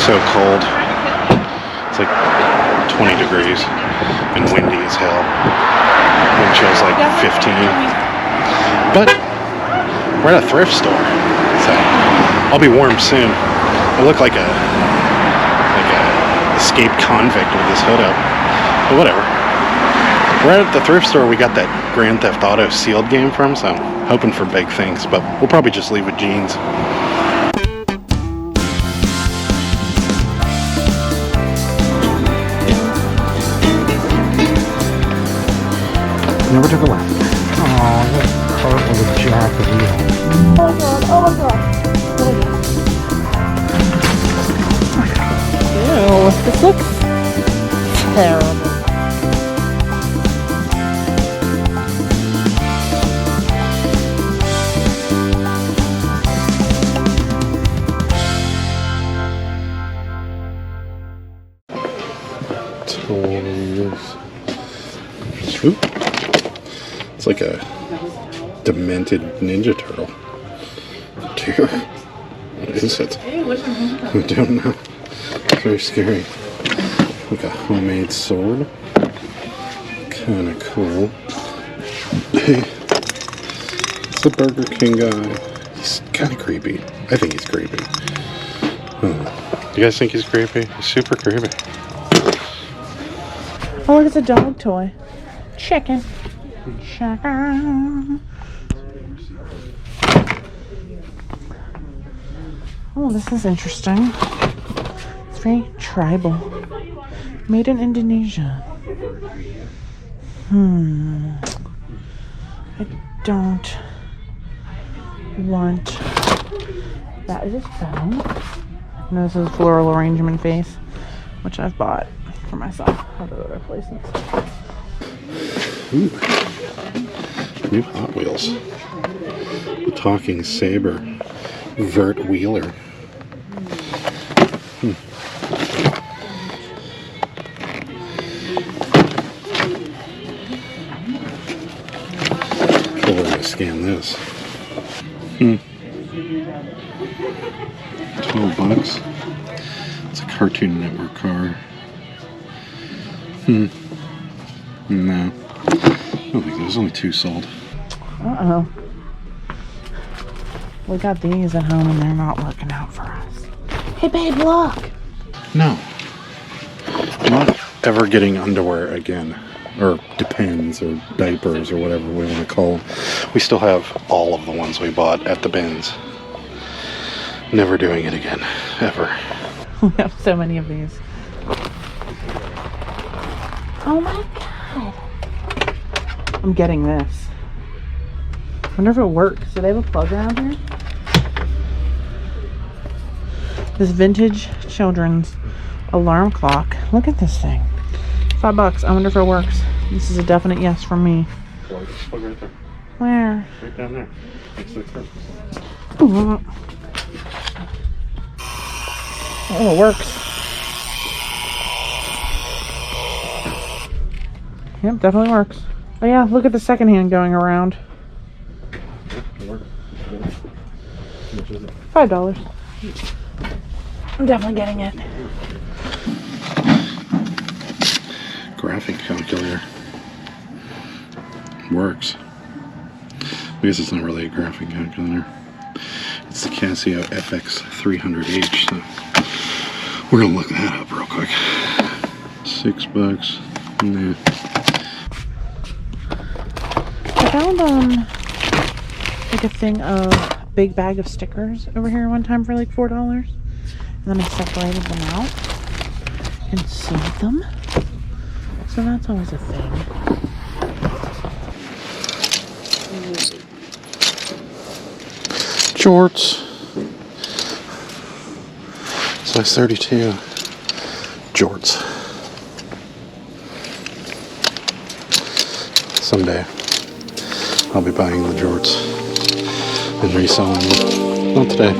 So cold. It's like 20 degrees and windy as hell. Wind chill's like 15. But we're at a thrift store, so I'll be warm soon. I look like a escaped convict with this hood up, but whatever. We're at the thrift store we got that Grand Theft Auto sealed game from, so I'm hoping for big things, but we'll probably just leave with jeans. Never took a left. Oh, that cart was a jack of wheel. Oh my god, oh my god. Ew, this looks terrible. Ooh. It's like a demented Ninja Turtle. Dear. What is it? I don't know. It's very scary. Like a homemade sword. Kind of cool. Hey. It's the Burger King guy. He's kind of creepy. I think he's creepy. You guys think he's creepy? He's super creepy. Oh, look, it's a dog toy. Chicken. Chicken. Oh, this is interesting. It's very tribal. Made in Indonesia. I don't want that. Is this found? No, this is a floral arrangement vase, which I've bought for myself at other places. Ooh. New Hot Wheels. The Talking Saber. Vert Wheeler. Cool, we're gonna scan this. $12. It's a Cartoon Network car. No. I don't think there's only 2 sold. Uh-oh. We got these at home and they're not working out for us. Hey babe, look! No. I'm not ever getting underwear again. Or Depends, or diapers, or whatever we want to call them. We still have all of the ones we bought at the bins. Never doing it again. Ever. We have so many of these. Oh my god. I'm getting this. Wonder if it works. Do they have a plug around here? This vintage children's alarm clock. Look at this thing. $5. I wonder if it works. This is a definite yes from me. Plug right there. Where? Right down there. Oh, it works. Yep, definitely works. Oh yeah, look at the second hand going around. $5. I'm definitely getting it. Graphic calculator. Works. I guess it's not really a graphic calculator. It's the Casio FX 300H. So we're gonna look that up real quick. $6. Nah. I found like a thing of big bag of stickers over here one time for like $4, and then I separated them out and sold them. So that's always a thing. Jorts. Size 32. Jorts. Someday I'll be buying the jorts and reselling them. Not today.